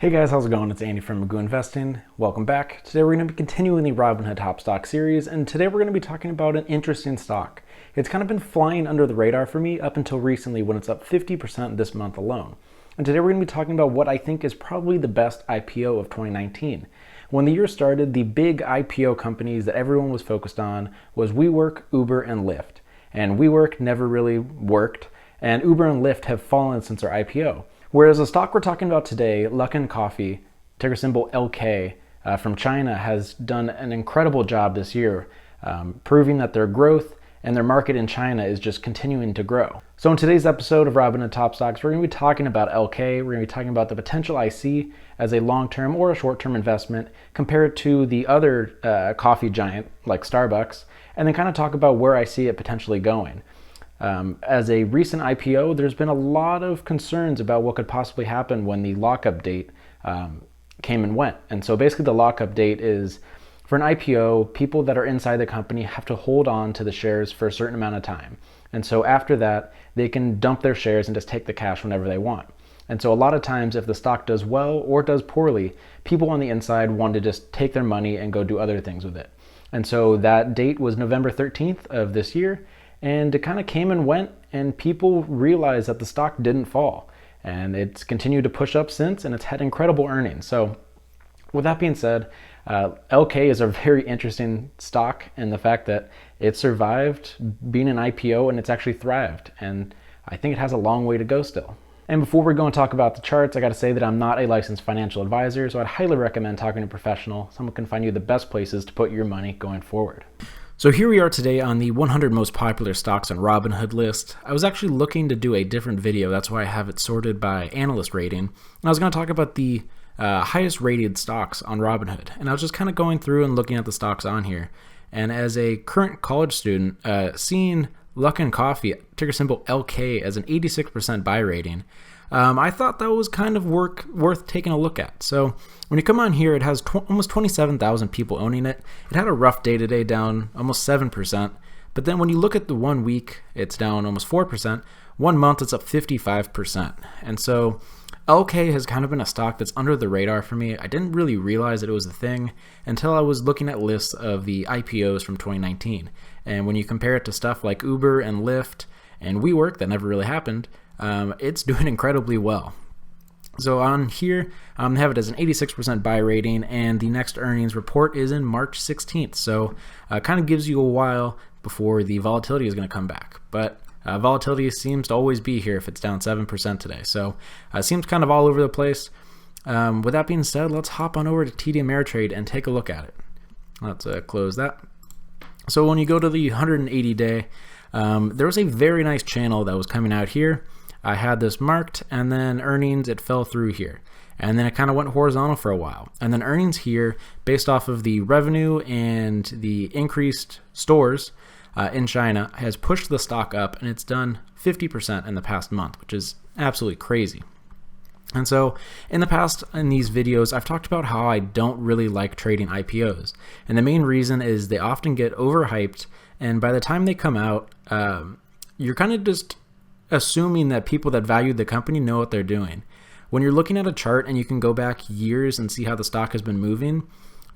Hey guys, how's it going? It's Andy from Magoo Investing. Welcome back. Today we're going to be continuing the Robinhood Top Stocks series, and today we're going to be talking about an interesting stock. It's kind of been flying under the radar for me up until recently when it's up 50% this month alone. And today we're going to be talking about what I think is probably the best IPO of 2019. When the year started, the big IPO companies that everyone was focused on was WeWork, Uber, and Lyft. And WeWork never really worked, and Uber and Lyft have fallen since their IPO. Whereas the stock we're talking about today, Luckin Coffee, ticker symbol LK, from China, has done an incredible job this year, proving that their growth and their market in China is just continuing to grow. So in today's episode of Robinhood Top Stocks, we're going to be talking about LK. We're going to be talking about the potential I see as a long-term or a short-term investment compared to the other coffee giant like Starbucks, and then kind of talk about where I see it potentially going. As a recent IPO, there's been a lot of concerns about what could possibly happen when the lockup date came and went. And so basically the lockup date is, for an IPO, people that are inside the company have to hold on to the shares for a certain amount of time. And so after that, they can dump their shares and just take the cash whenever they want. And so a lot of times, if the stock does well or does poorly, people on the inside want to just take their money and go do other things with it. And so that date was November 13th of this year. And it kind of came and went, and people realized that the stock didn't fall. And it's continued to push up since, and it's had incredible earnings. So with that being said, LK is a very interesting stock in the fact that it survived being an IPO and it's actually thrived. And I think it has a long way to go still. And before we go and talk about the charts, I got to say that I'm not a licensed financial advisor, so I'd highly recommend talking to a professional. Someone can find you the best places to put your money going forward. So here we are today on the 100 most popular stocks on Robinhood list. I was actually looking to do a different video, that's why I have it sorted by analyst rating. And I was going to talk about the highest rated stocks on Robinhood. And I was just kind of going through and looking at the stocks on here. And as a current college student, seeing Luckin Coffee, ticker symbol LK, as an 86% buy rating, I thought that was kind of worth taking a look at. So when you come on here, it has almost 27,000 people owning it. It had a rough day today, down almost 7%. But then when you look at the 1 week, it's down almost 4%. 1 month, it's up 55%. And so LK has kind of been a stock that's under the radar for me. I didn't really realize that it was a thing until I was looking at lists of the IPOs from 2019. And when you compare it to stuff like Uber and Lyft and WeWork, that never really happened, it's doing incredibly well. So on here, I have it as an 86% buy rating, and the next earnings report is in March 16th. So kind of gives you a while before the volatility is going to come back. But volatility seems to always be here if it's down 7% today. So it seems kind of all over the place. With that being said, let's hop on over to TD Ameritrade and take a look at it. Let's close that. So when you go to the 180-day, there was a very nice channel that was coming out here. I had this marked, and then earnings, it fell through here. And then it kind of went horizontal for a while. And then earnings here, based off of the revenue and the increased stores in China, has pushed the stock up, and it's done 50% in the past month, which is absolutely crazy. And so in the past, in these videos, I've talked about how I don't really like trading IPOs. And the main reason is they often get overhyped, and by the time they come out, you're kind of just assuming that people that value the company know what they're doing. When you're looking at a chart and you can go back years and see how the stock has been moving,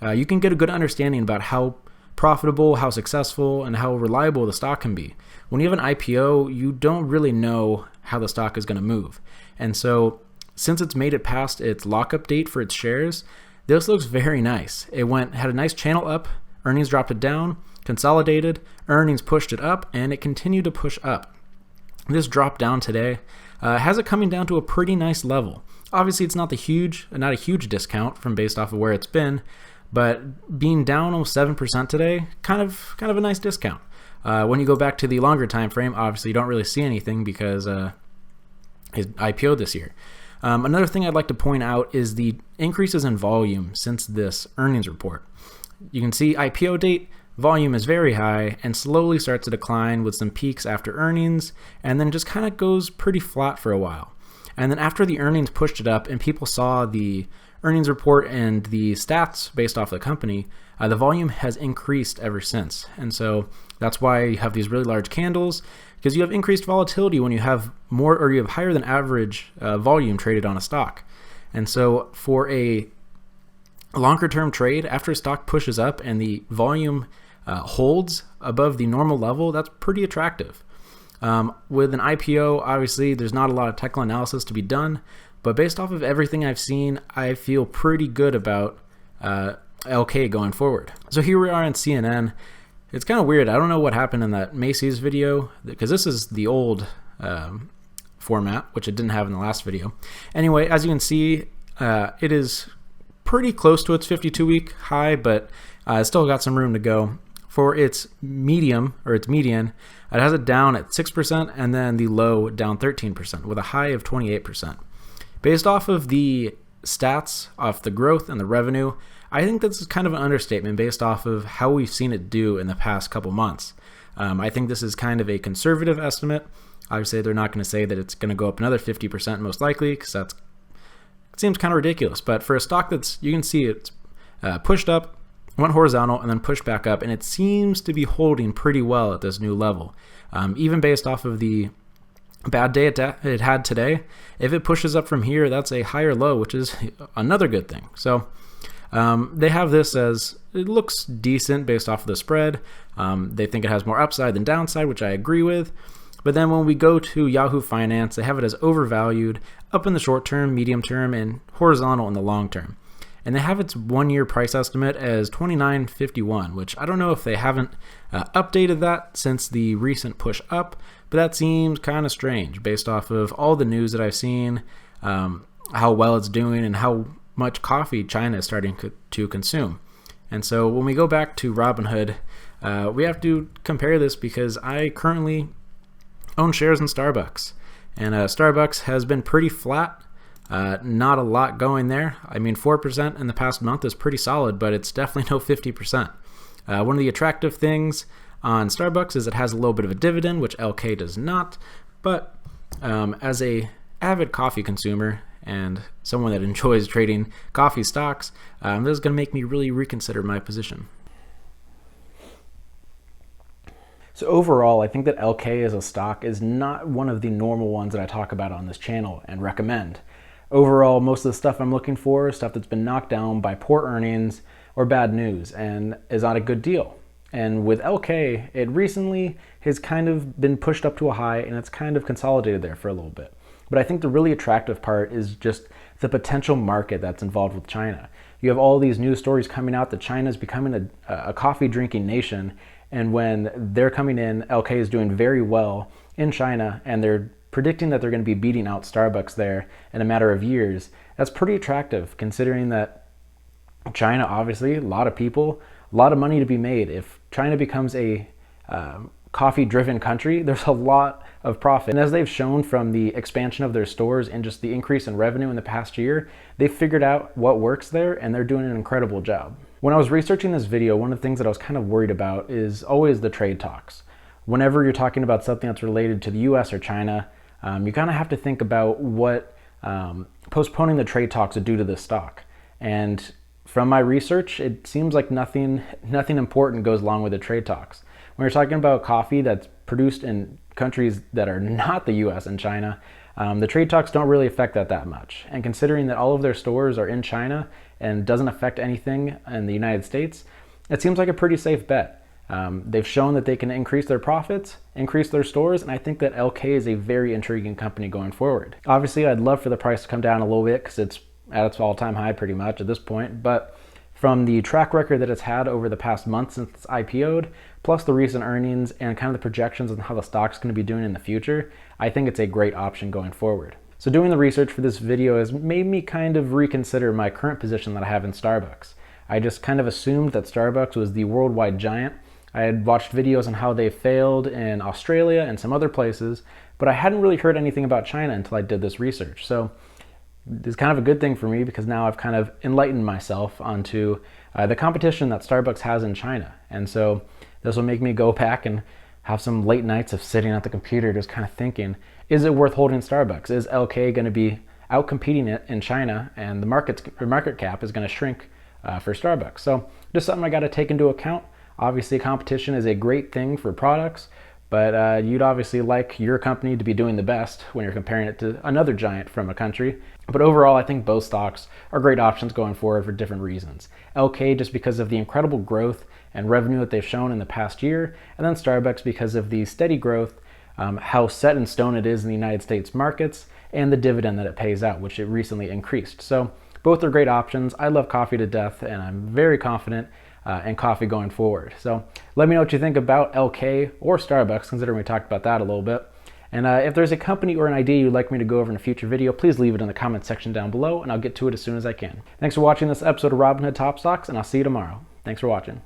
you can get a good understanding about how profitable, how successful, and how reliable the stock can be. When you have an IPO, you don't really know how the stock is going to move. And so since it's made it past its lockup date for its shares, this looks very nice. It had a nice channel up, earnings dropped it down, consolidated, earnings pushed it up, and it continued to push up. This drop down today has it coming down to a pretty nice level. Obviously, it's not a huge discount from based off of where it's been, but being down almost 7% today, kind of a nice discount. When you go back to the longer time frame, obviously you don't really see anything because it IPO'd this year. Another thing I'd like to point out is the increases in volume since this earnings report. You can see IPO date, volume is very high and slowly starts to decline with some peaks after earnings, and then just kind of goes pretty flat for a while. And then after the earnings pushed it up and people saw the earnings report and the stats based off the company, the volume has increased ever since. And so that's why you have these really large candles, because you have increased volatility when you have more, or you have higher than average volume traded on a stock. And so for a longer term trade, after a stock pushes up and the volume holds above the normal level, that's pretty attractive. With an IPO, obviously, there's not a lot of technical analysis to be done, but based off of everything I've seen, I feel pretty good about LK going forward. So here we are on CNN. It's kind of weird. I don't know what happened in that Macy's video, because this is the old format, which it didn't have in the last video. Anyway, as you can see, it is pretty close to its 52-week high, but it's still got some room to go. For its medium, or its median, it has it down at 6%, and then the low down 13%, with a high of 28%. Based off of the stats, off the growth and the revenue, I think this is kind of an understatement based off of how we've seen it do in the past couple months. I think this is kind of a conservative estimate. Obviously, they're not going to say that it's going to go up another 50% most likely, because it seems kind of ridiculous. But for a stock that's, you can see it's pushed up, went horizontal, and then pushed back up, and it seems to be holding pretty well at this new level. Even based off of the bad day it had today, if it pushes up from here, that's a higher low, which is another good thing. So they have this as, it looks decent based off of the spread. They think it has more upside than downside, which I agree with. But then when we go to Yahoo Finance, they have it as overvalued up in the short term, medium term, and horizontal in the long term. And they have its 1-year price estimate as $29.51, which I don't know if they haven't updated that since the recent push up, but that seems kind of strange based off of all the news that I've seen, how well it's doing, and how much coffee China is starting to consume. And so when we go back to Robinhood, we have to compare this because I currently own shares in Starbucks, and Starbucks has been pretty flat. Not a lot going there. I mean, 4% in the past month is pretty solid, but it's definitely no 50%. One of the attractive things on Starbucks is it has a little bit of a dividend, which LK does not. But as a avid coffee consumer and someone that enjoys trading coffee stocks, this is going to make me really reconsider my position. So overall, I think that LK as a stock is not one of the normal ones that I talk about on this channel and recommend. Overall, most of the stuff I'm looking for is stuff that's been knocked down by poor earnings or bad news and is not a good deal. And with LK, it recently has kind of been pushed up to a high, and it's kind of consolidated there for a little bit. But I think the really attractive part is just the potential market that's involved with China. You have all these news stories coming out that China is becoming a coffee drinking nation, and when they're coming in, LK is doing very well in China, and they're predicting that they're going to be beating out Starbucks there in a matter of years. That's pretty attractive considering that China, obviously, a lot of people, a lot of money to be made. If China becomes a coffee-driven country, there's a lot of profit. And as they've shown from the expansion of their stores and just the increase in revenue in the past year, they've figured out what works there, and they're doing an incredible job. When I was researching this video, one of the things that I was kind of worried about is always the trade talks. Whenever you're talking about something that's related to the US or China, you kind of have to think about what postponing the trade talks would do to this stock. And from my research, it seems like nothing important goes along with the trade talks. When you're talking about coffee that's produced in countries that are not the US and China, the trade talks don't really affect that much. And considering that all of their stores are in China and doesn't affect anything in the United States, it seems like a pretty safe bet. They've shown that they can increase their profits, increase their stores, and I think that LK is a very intriguing company going forward. Obviously, I'd love for the price to come down a little bit because it's at its all-time high pretty much at this point, but from the track record that it's had over the past month since it's IPO'd, plus the recent earnings and kind of the projections on how the stock's going to be doing in the future, I think it's a great option going forward. So doing the research for this video has made me kind of reconsider my current position that I have in Starbucks. I just kind of assumed that Starbucks was the worldwide giant. I had watched videos on how they failed in Australia and some other places, but I hadn't really heard anything about China until I did this research. So it's kind of a good thing for me because now I've kind of enlightened myself onto the competition that Starbucks has in China. And so this will make me go back and have some late nights of sitting at the computer just kind of thinking, is it worth holding Starbucks? Is LK going to be out-competing it in China, and the market cap is going to shrink for Starbucks? So just something I got to take into account. Obviously, competition is a great thing for products, But you'd obviously like your company to be doing the best when you're comparing it to another giant from a country. But overall, I think both stocks are great options going forward for different reasons. LK just because of the incredible growth and revenue that they've shown in the past year, and then Starbucks because of the steady growth, how set in stone it is in the United States markets, and the dividend that it pays out, which it recently increased. So both are great options. I love coffee to death, and I'm very confident in coffee going forward. So let me know what you think about LK or Starbucks, considering we talked about that a little bit. And if there's a company or an idea you'd like me to go over in a future video, please leave it in the comment section down below, and I'll get to it as soon as I can. Thanks for watching this episode of Robinhood Top Stocks, and I'll see you tomorrow. Thanks for watching.